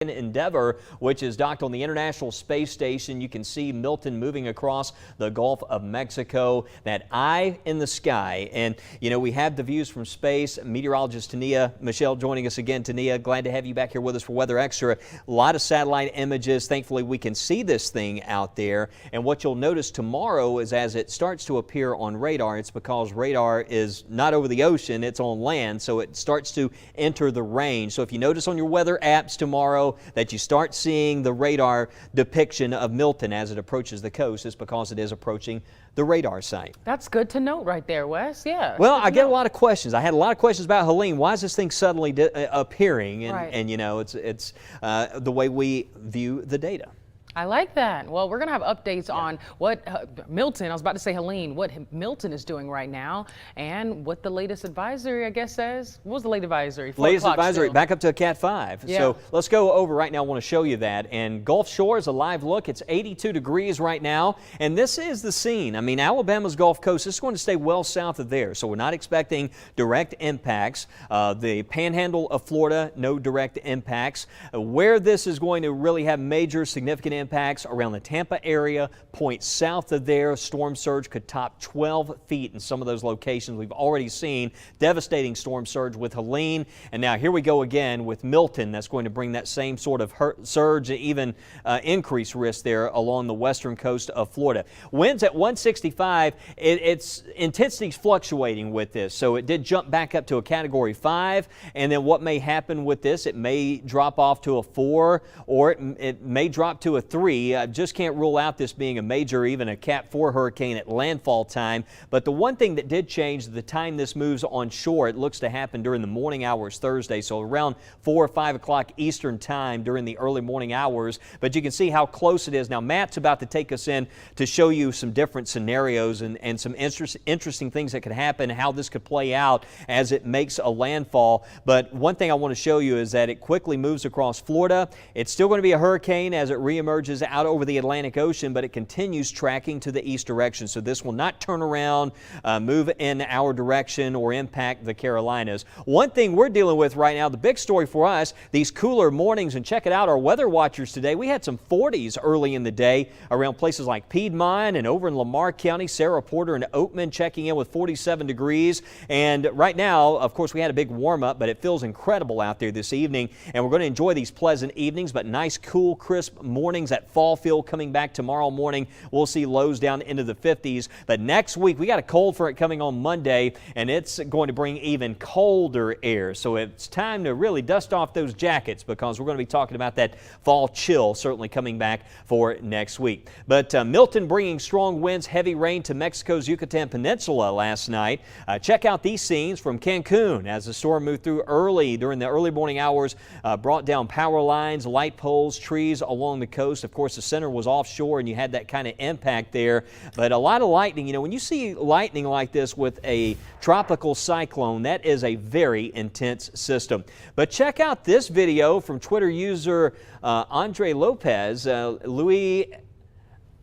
Endeavour, which is docked on the International Space Station. You can see Milton moving across the Gulf of Mexico, that eye in the sky. And, you know, we have the views from space. Meteorologist Tania Michelle joining us again. Tania, glad to have you back here with us for Weather Extra. A lot of satellite images. Thankfully, we can see this thing out there. And what you'll notice tomorrow is as it starts to appear on radar, it's because radar is not over the ocean, it's on land, so it starts to enter the range. So if you notice on your weather apps tomorrow that you start seeing the radar depiction of Milton as it approaches the coast, is because it is approaching the radar site. That's good to note right there, Wes. Yeah. Well, I get a lot of questions. I had a lot of questions about Helene. Why is this thing suddenly appearing? And, right. and you know, it's the way we view the data. I like that. Well, we're going to have updates on what Milton, I was about to say Helene, what Milton is doing right now and what the latest advisory, I guess, says. What was the latest advisory? Latest advisory, still back up to a Cat 5. Yeah. So let's go over right now. I want to show you that. And Gulf Shore is a live look. It's 82 degrees right now. And this is the scene. I mean, Alabama's Gulf Coast is going to stay well south of there. So we're not expecting direct impacts. The panhandle of Florida, no direct impacts. Where this is going to really have major significant impacts around the Tampa area, points south of there. Storm surge could top 12 feet in some of those locations. We've already seen devastating storm surge with Helene, and now here we go again with Milton. That's going to bring that same sort of surge, even increased risk there along the western coast of Florida. Winds at 165. Its intensity's fluctuating with this, so it did jump back up to a Category 5, and then what may happen with this, it may drop off to a 4, or it may drop to a 3. I just can't rule out this being a major, even a Cat 4 hurricane at landfall time. But the one thing that did change, the time this moves on shore, it looks to happen during the morning hours Thursday, so around 4 or 5 o'clock Eastern time during the early morning hours. But you can see how close it is. Now Matt's about to take us in to show you some different scenarios and some interesting things that could happen, how this could play out as it makes a landfall. But one thing I want to show you is that it quickly moves across Florida. It's still going to be a hurricane as it reemerges out over the Atlantic Ocean, but it continues tracking to the east direction. So this will not turn around, move in our direction, or impact the Carolinas. One thing we're dealing with right now, the big story for us, these cooler mornings, and check it out, our weather watchers today, we had some 40s early in the day around places like Piedmont and over in Lamar County. Sarah Porter and Oatman checking in with 47 degrees. And right now, of course, we had a big warm up, but it feels incredible out there this evening. And we're going to enjoy these pleasant evenings, but nice, cool, crisp mornings. That fall feel coming back tomorrow morning. We'll see lows down into the 50s. But next week, we got a cold front coming on Monday, and it's going to bring even colder air. So it's time to really dust off those jackets, because we're going to be talking about that fall chill certainly coming back for next week. But Milton bringing strong winds, heavy rain to Mexico's Yucatan Peninsula last night. Check out these scenes from Cancun as the storm moved through early during the early morning hours, brought down power lines, light poles, trees along the coast. Of course, the center was offshore and you had that kind of impact there, but a lot of lightning. You know, when you see lightning like this with a tropical cyclone, that is a very intense system. But check out this video from Twitter user Andre Lopez, Louis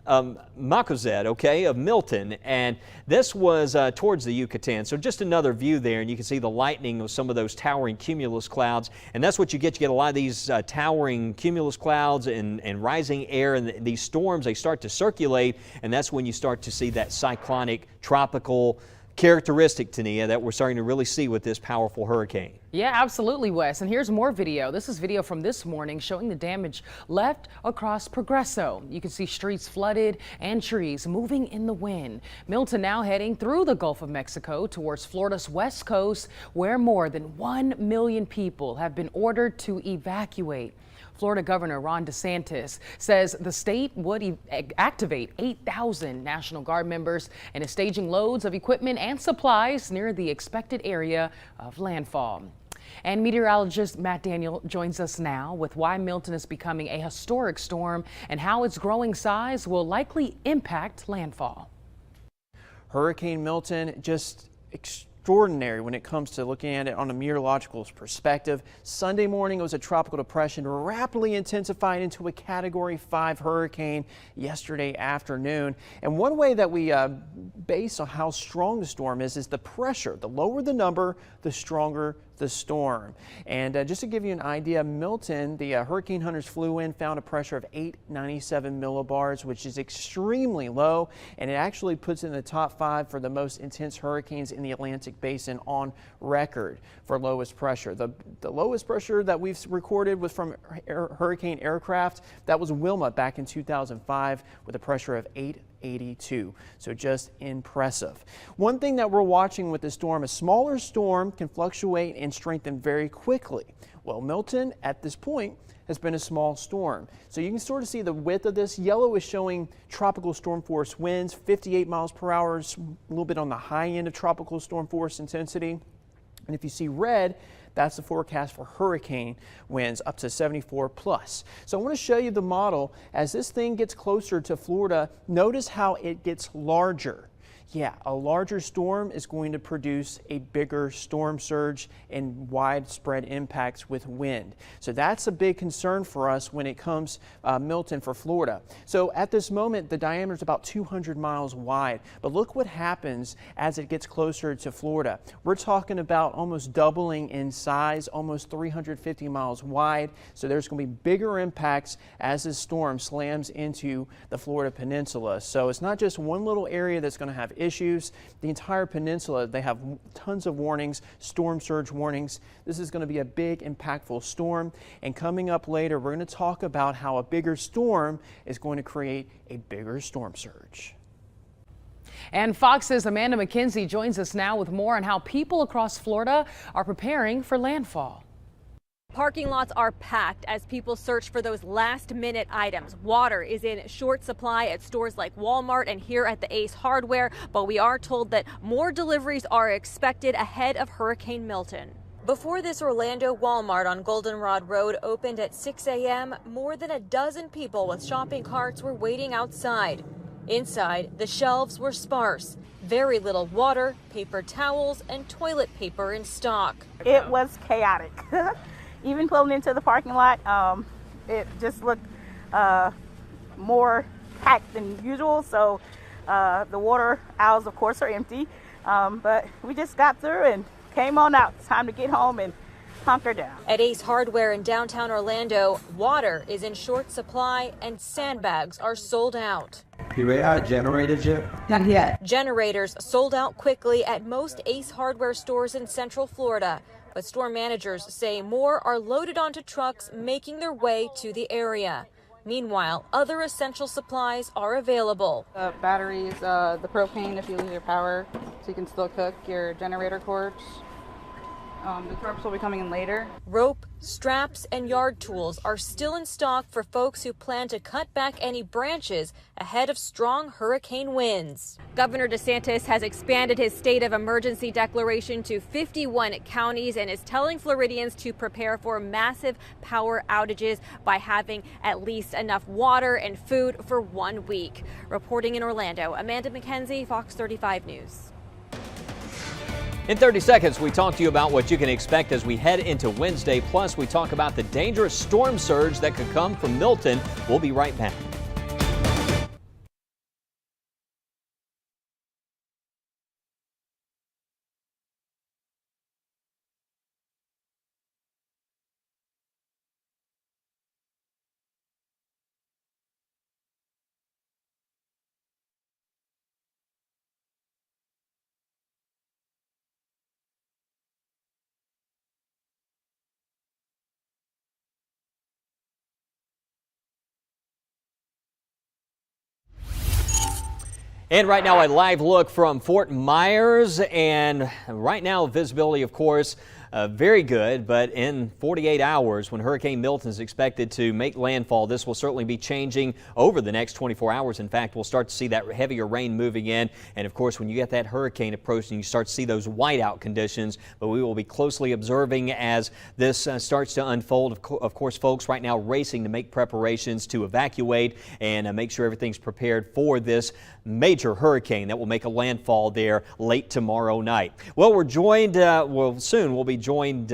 Macozet, okay, of Milton, and this was towards the Yucatan. So just another view there, and you can see the lightning of some of those towering cumulus clouds, and that's what you get. You get a lot of these towering cumulus clouds and rising air, and these storms, they start to circulate, and that's when you start to see that cyclonic tropical characteristic, Tania, that we're starting to really see with this powerful hurricane. Yeah, absolutely, Wes. And here's more video. This is video from this morning showing the damage left across Progreso. You can see streets flooded and trees moving in the wind. Milton now heading through the Gulf of Mexico towards Florida's west coast, where more than 1 million people have been ordered to evacuate. Florida Governor Ron DeSantis says the state would activate 8,000 National Guard members and is staging loads of equipment and supplies near the expected area of landfall. And meteorologist Matt Daniel joins us now with why Milton is becoming a historic storm and how its growing size will likely impact landfall. Hurricane Milton, just extraordinary when it comes to looking at it on a meteorological perspective. Sunday morning, it was a tropical depression, rapidly intensified into a Category 5 hurricane yesterday afternoon. And one way that we base on how strong the storm is the pressure. The lower the number, the stronger the storm. And just to give you an idea, Milton, the hurricane hunters flew in, found a pressure of 897 millibars, which is extremely low, and it actually puts it in the top 5 for the most intense hurricanes in the Atlantic Basin on record for lowest pressure. The lowest pressure that we've recorded was from hurricane aircraft. That was Wilma back in 2005 with a pressure of 882. So just impressive. One thing that we're watching with the storm, a smaller storm can fluctuate and strengthen very quickly. Well, Milton at this point has been a small storm. So you can sort of see the width of this. Yellow is showing tropical storm force winds, 58 miles per hour, a little bit on the high end of tropical storm force intensity. And if you see red, that's the forecast for hurricane winds up to 74 plus. So I want to show you the model. As this thing gets closer to Florida, notice how it gets larger. Yeah, a larger storm is going to produce a bigger storm surge and widespread impacts with wind. So that's a big concern for us when it comes Milton for Florida. So at this moment, the diameter is about 200 miles wide. But look what happens as it gets closer to Florida. We're talking about almost doubling in size, almost 350 miles wide. So there's going to be bigger impacts as this storm slams into the Florida peninsula. So it's not just one little area that's going to have issues. The entire peninsula, they have tons of warnings, storm surge warnings. This is going to be a big, impactful storm. And coming up later, we're going to talk about how a bigger storm is going to create a bigger storm surge. And Fox's Amanda McKenzie joins us now with more on how people across Florida are preparing for landfall. Parking lots are packed as people search for those last-minute items. Water is in short supply at stores like Walmart and here at the Ace Hardware, but we are told that more deliveries are expected ahead of Hurricane Milton. Before this Orlando Walmart on Goldenrod Road opened at 6 a.m., more than a dozen people with shopping carts were waiting outside. Inside, the shelves were sparse. Very little water, paper towels, and toilet paper in stock. It was chaotic. Even pulling into the parking lot, it just looked more packed than usual. So the water aisles, of course, are empty. But we just got through and came on out. It's time to get home and hunker down. At Ace Hardware in downtown Orlando, water is in short supply and sandbags are sold out. You ran out of generators yet? Not yet. Generators sold out quickly at most Ace Hardware stores in Central Florida. But store managers say more are loaded onto trucks making their way to the area. Meanwhile, other essential supplies are available. The batteries, the propane if you lose your power, so you can still cook, your generator cords. The tarps will be coming in later. Rope, straps, and yard tools are still in stock for folks who plan to cut back any branches ahead of strong hurricane winds. Governor DeSantis has expanded his state of emergency declaration to 51 counties and is telling Floridians to prepare for massive power outages by having at least enough water and food for 1 week. Reporting in Orlando, Amanda McKenzie, Fox 35 News. In 30 seconds, we talk to you about what you can expect as we head into Wednesday. Plus, we talk about the dangerous storm surge that could come from Milton. We'll be right back. And right now, a live look from Fort Myers, and right now visibility, of course, very good, but in 48 hours when Hurricane Milton is expected to make landfall, this will certainly be changing over the next 24 hours. In fact, we'll start to see that heavier rain moving in, and of course, when you get that hurricane approaching, you start to see those whiteout conditions, but we will be closely observing as this starts to unfold. Of course, folks right now racing to make preparations to evacuate and make sure everything's prepared for this major hurricane that will make a landfall there late tomorrow night. Well, we're joined, we'll be joined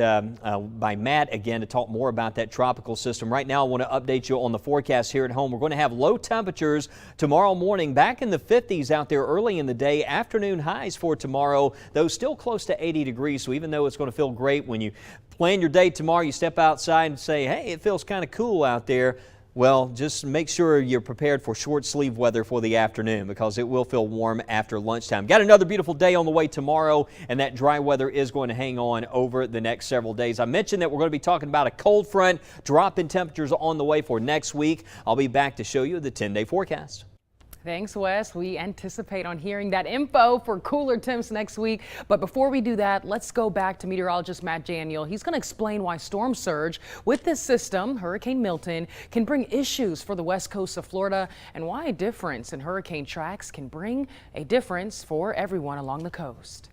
by Matt again to talk more about that tropical system. Right now, I want to update you on the forecast here at home. We're going to have low temperatures tomorrow morning, back in the 50s out there early in the day. Afternoon highs for tomorrow, though still close to 80 degrees. So even though it's going to feel great when you plan your day tomorrow, you step outside and say, hey, it feels kind of cool out there. Well, just make sure you're prepared for short sleeve weather for the afternoon, because it will feel warm after lunchtime. Got another beautiful day on the way tomorrow, and that dry weather is going to hang on over the next several days. I mentioned that we're going to be talking about a cold front, drop in temperatures on the way for next week. I'll be back to show you the 10-day forecast. Thanks, Wes. We anticipate on hearing that info for cooler temps next week. But before we do that, let's go back to meteorologist Matt Daniel. He's going to explain why storm surge with this system, Hurricane Milton, can bring issues for the west coast of Florida, and why a difference in hurricane tracks can bring a difference for everyone along the coast.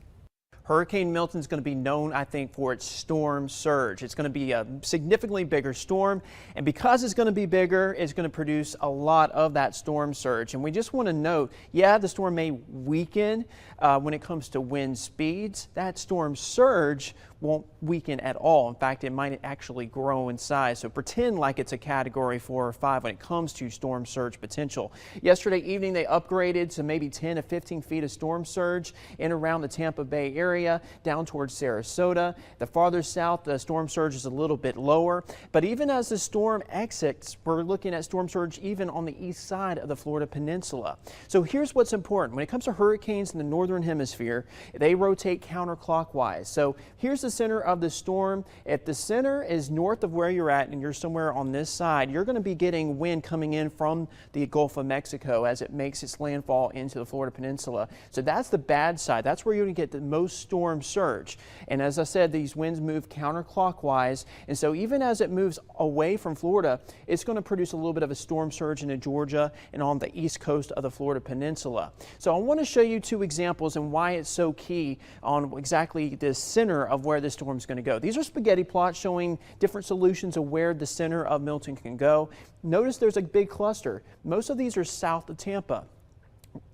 Hurricane Milton is going to be known, I think, for its storm surge. It's going to be a significantly bigger storm, and because it's going to be bigger, it's going to produce a lot of that storm surge. And we just want to note, yeah, the storm may weaken when it comes to wind speeds. That storm surge won't weaken at all. In fact, it might actually grow in size. So pretend like it's a category 4 or 5 when it comes to storm surge potential. Yesterday evening, they upgraded to maybe 10 to 15 feet of storm surge in around the Tampa Bay area, down towards Sarasota. The farther south, the storm surge is a little bit lower. But even as the storm exits, we're looking at storm surge even on the east side of the Florida Peninsula. So here's what's important. When it comes to hurricanes in the northern hemisphere, they rotate counterclockwise. So here's the center of the storm. If the center is north of where you're at and you're somewhere on this side, you're going to be getting wind coming in from the Gulf of Mexico as it makes its landfall into the Florida Peninsula. So that's the bad side. That's where you're going to get the most storm surge. And as I said, these winds move counterclockwise. And so even as it moves away from Florida, it's going to produce a little bit of a storm surge into Georgia and on the east coast of the Florida Peninsula. So I want to show you 2 examples and why it's so key on exactly the center of where the storm is going to go. These are spaghetti plots showing different solutions of where the center of Milton can go. Notice there's a big cluster. Most of these are south of Tampa.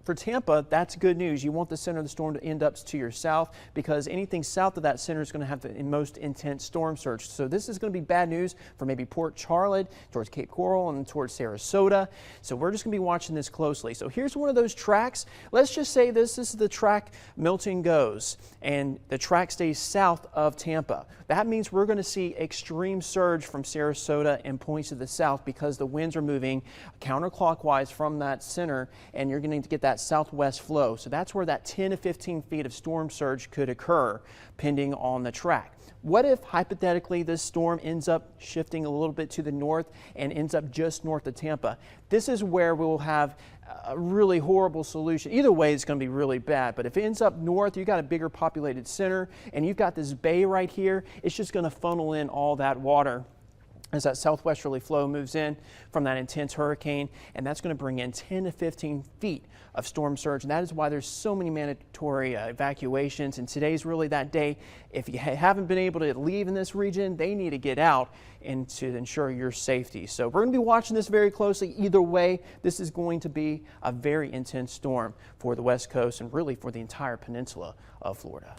For Tampa, that's good news. You want the center of the storm to end up to your south, because anything south of that center is going to have the most intense storm surge. So this is going to be bad news for maybe Port Charlotte, towards Cape Coral, and towards Sarasota. So we're just going to be watching this closely. So here's one of those tracks. Let's just say this is the track Milton goes, and the track stays south of Tampa. That means we're going to see extreme surge from Sarasota and points to the south, because the winds are moving counterclockwise from that center, and you're going to get that southwest flow. So that's where that 10 to 15 feet of storm surge could occur, pending on the track. What if hypothetically this storm ends up shifting a little bit to the north and ends up just north of Tampa? This is where we'll have a really horrible solution. Either way, it's going to be really bad. But if it ends up north, you've got a bigger populated center, and you've got this bay right here. It's just going to funnel in all that water as that southwesterly flow moves in from that intense hurricane, and that's going to bring in 10 to 15 feet of storm surge. And that is why there's so many mandatory evacuations, and today's really that day. If you haven't been able to leave in this region, they need to get out and to ensure your safety. So we're going to be watching this very closely. Either way, this is going to be a very intense storm for the West Coast and really for the entire peninsula of Florida.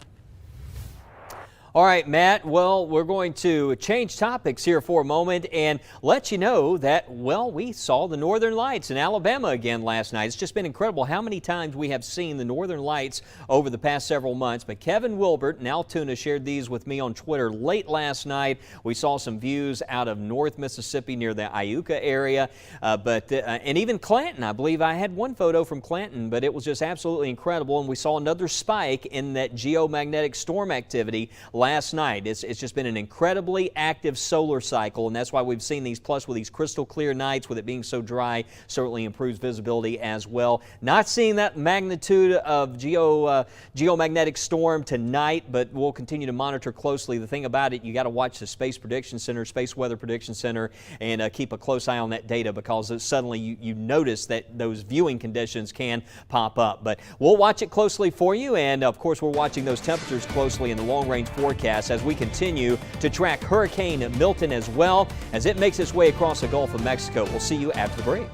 All right, Matt, well, we're going to change topics here for a moment and let you know that, well, we saw the Northern Lights in Alabama again last night. It's just been incredible how many times we have seen the Northern Lights over the past several months. But Kevin Wilbert in Altoona shared these with me on Twitter late last night. We saw some views out of North Mississippi near the Iuka area, and even Clanton. I believe I had one photo from Clanton, but it was just absolutely incredible. And we saw another spike in that geomagnetic storm activity last night. It's just been an incredibly active solar cycle, and that's why we've seen these, plus with these crystal clear nights, with it being so dry, certainly improves visibility as well. Not seeing that magnitude of geomagnetic storm tonight, but we'll continue to monitor closely. The thing about it, you got to watch the Space Prediction Center, Space Weather Prediction Center, and keep a close eye on that data, because suddenly you notice that those viewing conditions can pop up. But we'll watch it closely for you, and of course we're watching those temperatures closely in the long-range forecast as we continue to track Hurricane Milton as well as it makes its way across the Gulf of Mexico. We'll see you after the break.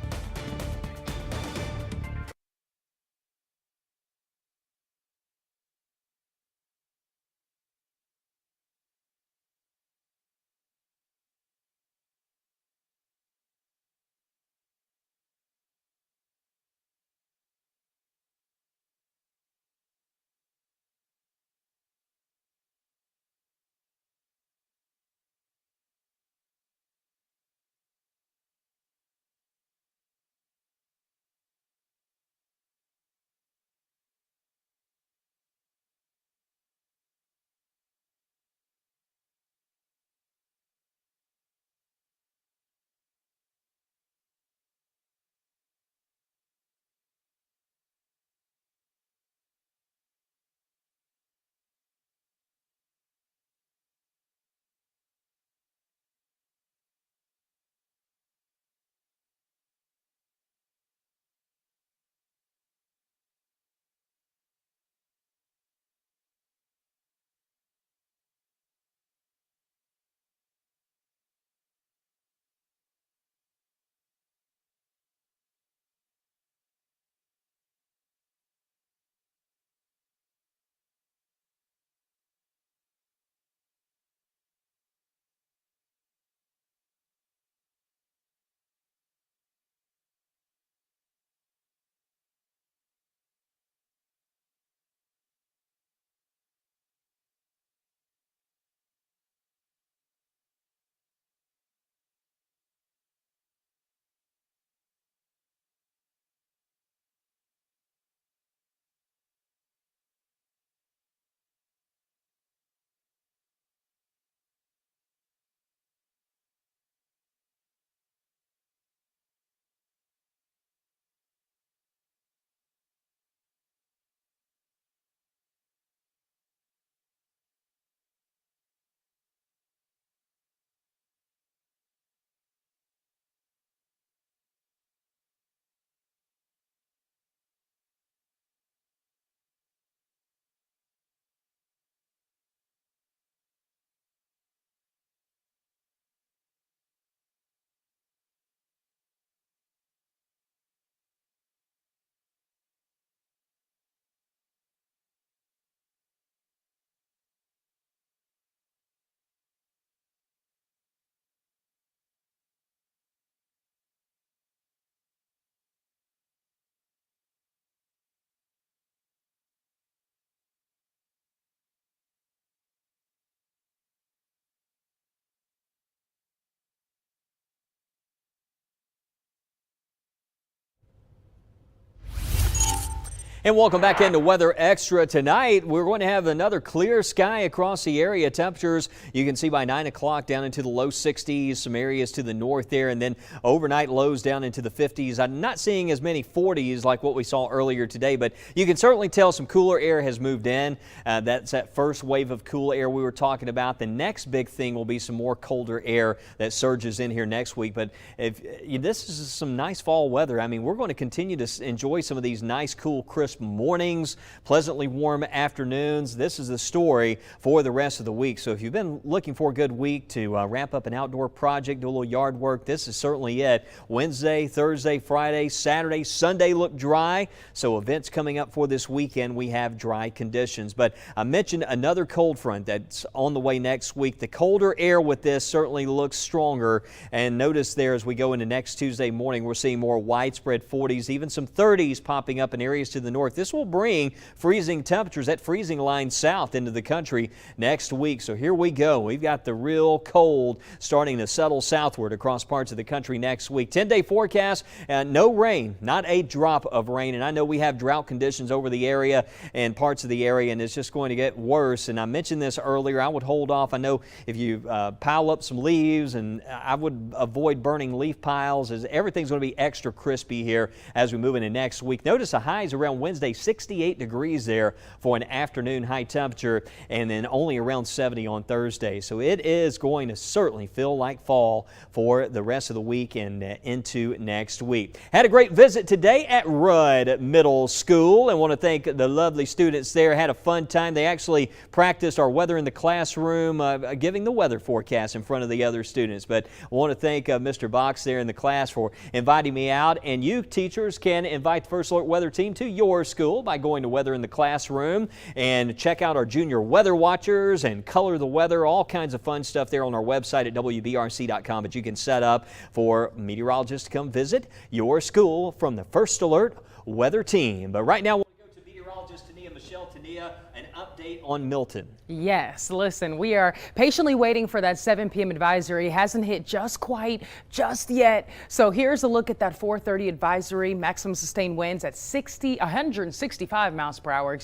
And welcome back into Weather Extra tonight. We're going to have another clear sky across the area. Temperatures you can see by 9 o'clock down into the low 60s, some areas to the north there, and then overnight lows down into the 50s. I'm not seeing as many 40s like what we saw earlier today, but you can certainly tell some cooler air has moved in. That's that first wave of cool air we were talking about. The next big thing will be some more colder air that surges in here next week. But if this is some nice fall weather, I mean, we're going to continue to enjoy some of these nice, cool, crisp mornings, pleasantly warm afternoons. This is the story for the rest of the week. So if you've been looking for a good week to wrap up an outdoor project, do a little yard work, this is certainly it. Wednesday, Thursday, Friday, Saturday, Sunday look dry. So events coming up for this weekend, we have dry conditions. But I mentioned another cold front that's on the way next week. The colder air with this certainly looks stronger. And notice there as we go into next Tuesday morning, we're seeing more widespread 40s, even some 30s popping up in areas to the north. This will bring freezing temperatures, that freezing line south into the country next week. So here we go. We've got the real cold starting to settle southward across parts of the country next week. 10-day forecast, no rain, not a drop of rain. And I know we have drought conditions over the area and parts of the area, and it's just going to get worse. And I mentioned this earlier. I would hold off. I know if you pile up some leaves, and I would avoid burning leaf piles, as everything's going to be extra crispy here as we move into next week. Notice the highs around Wednesday, 68 degrees there for an afternoon high temperature, and then only around 70 on Thursday. So it is going to certainly feel like fall for the rest of the week and into next week. Had a great visit today at Rudd Middle School, and want to thank the lovely students there. Had a fun time. They actually practiced our weather in the classroom, giving the weather forecast in front of the other students. But I want to thank Mr. Box there in the class for inviting me out, and you teachers can invite the First Alert Weather Team to your school by going to Weather in the Classroom and check out our junior weather watchers and color the weather, all kinds of fun stuff there on our website at WBRC.com. But you can set up for meteorologists to come visit your school from the First Alert Weather Team. But right now, we'll go to meteorologist Michelle Tania, an update on Milton. Yes, listen, we are patiently waiting for that 7 p.m. advisory. Hasn't hit just yet. So here's a look at that 4:30 advisory. Maximum sustained winds at 165 miles per hour,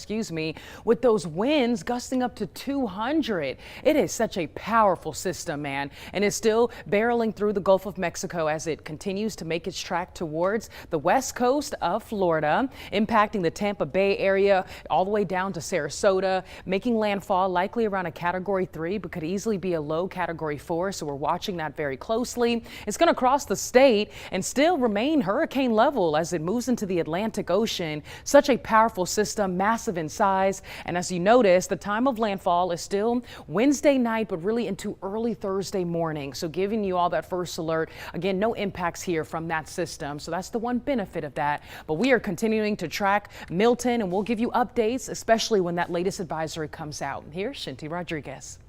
with those winds gusting up to 200. It is such a powerful system, man, and it's still barreling through the Gulf of Mexico as it continues to make its track towards the west coast of Florida, impacting the Tampa Bay area all the way down to Sarasota, making landfall likely around a Category 3, but could easily be a low Category 4. So we're watching that very closely. It's going to cross the state and still remain hurricane level as it moves into the Atlantic Ocean. Such a powerful system, massive in size. And as you notice, the time of landfall is still Wednesday night, but really into early Thursday morning. So giving you all that first alert. Again, no impacts here from that system. So that's the one benefit of that. But we are continuing to track Milton, and we'll give you updates, especially when that latest advisory comes out. Here's Shinty Rodriguez.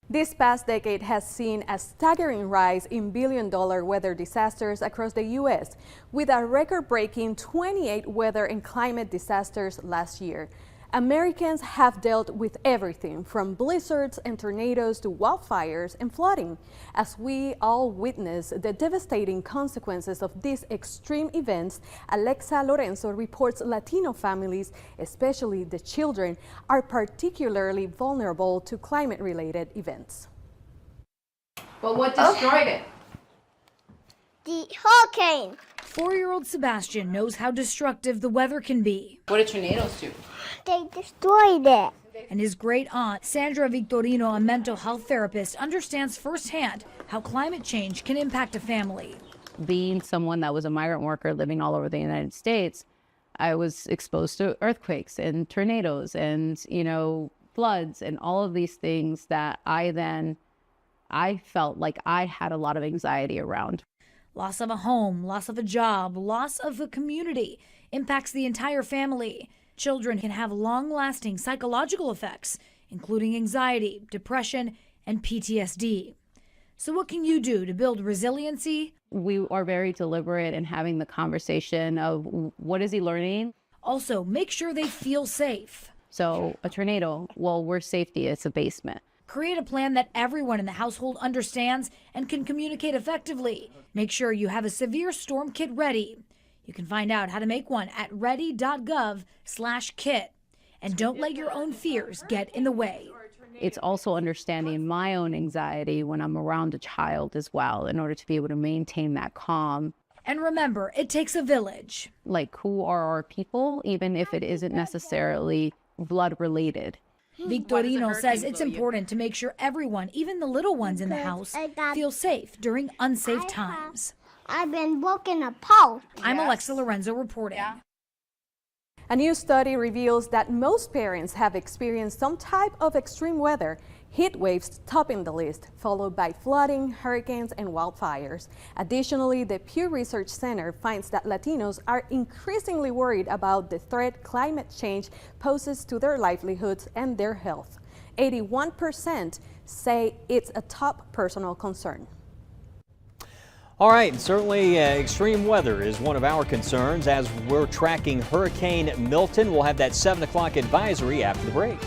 This past decade has seen a staggering rise in billion-dollar weather disasters across the U.S., with a record-breaking 28 weather and climate disasters last year. Americans have dealt with everything from blizzards and tornadoes to wildfires and flooding, as we all witness the devastating consequences of these extreme events. Alexa Lorenzo reports Latino families, especially the children, are particularly vulnerable to climate-related events. But what destroyed it? The hurricane. 4-year-old Sebastian knows how destructive the weather can be. What do tornadoes do? They destroyed it. And his great aunt, Sandra Victorino, a mental health therapist, understands firsthand how climate change can impact a family. Being someone that was a migrant worker living all over the United States, I was exposed to earthquakes and tornadoes and, floods and all of these things that I felt like I had a lot of anxiety around. Loss of a home, loss of a job, loss of a community impacts the entire family. Children can have long-lasting psychological effects, including anxiety, depression, and PTSD. So what can you do to build resiliency? We are very deliberate in having the conversation of what is he learning? Also, make sure they feel safe. So a tornado, well, where's safety? It's a basement. Create a plan that everyone in the household understands and can communicate effectively. Make sure you have a severe storm kit ready. You can find out how to make one at ready.gov/kit. And don't let your own fears get in the way. It's also understanding my own anxiety when I'm around a child as well, in order to be able to maintain that calm. And remember, it takes a village. Like, who are our people, even if it isn't necessarily blood related? Victorino says it's important to make sure everyone, even the little ones in the house, feel safe during unsafe times. I've been walking a pole. I'm Alexa Lorenzo reporting. A new study reveals that most parents have experienced some type of extreme weather, heat waves topping the list, followed by flooding, hurricanes, and wildfires. Additionally, the Pew Research Center finds that Latinos are increasingly worried about the threat climate change poses to their livelihoods and their health. 81% say it's a top personal concern. All right, certainly extreme weather is one of our concerns as we're tracking Hurricane Milton. We'll have that 7 o'clock advisory after the break.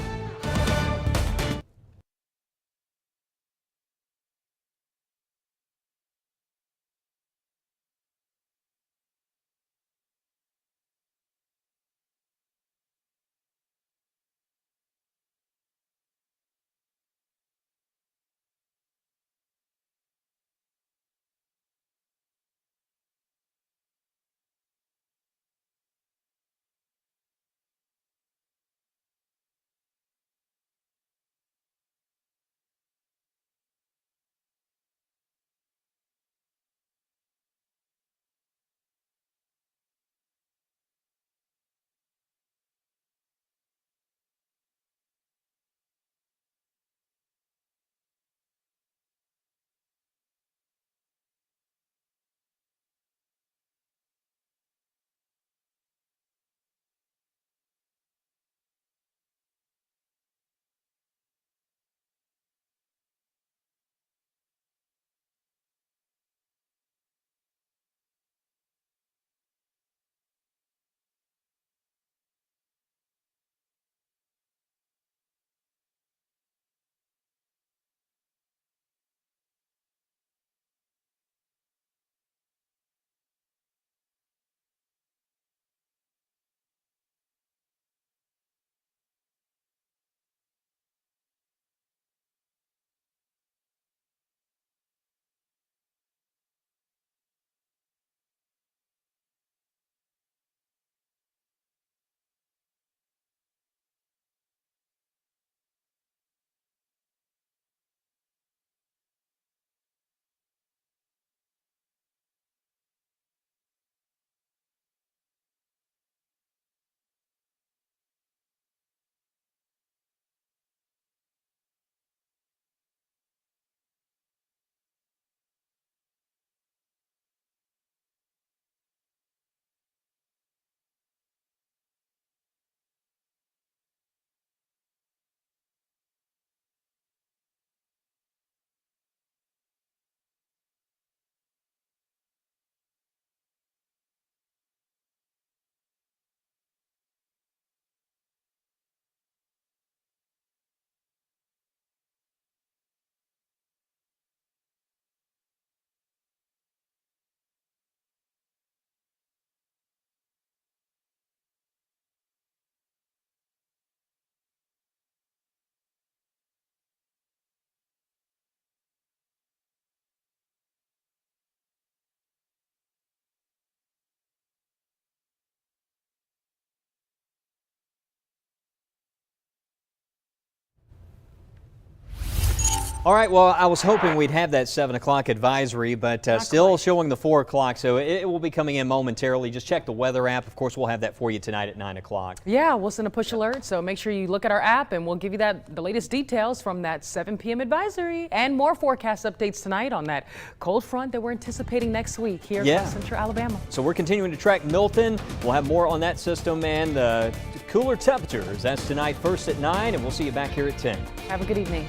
All right, well, I was hoping we'd have that 7 o'clock advisory, but still showing the 4 o'clock, so it will be coming in momentarily. Just check the weather app. Of course, we'll have that for you tonight at 9 o'clock. Yeah, we'll send a push alert, so make sure you look at our app, and we'll give you the latest details from that 7 p.m. advisory and more forecast updates tonight on that cold front that we're anticipating next week here in central Alabama. So we're continuing to track Milton. We'll have more on that system and the cooler temperatures. That's tonight, first at 9, and we'll see you back here at 10. Have a good evening.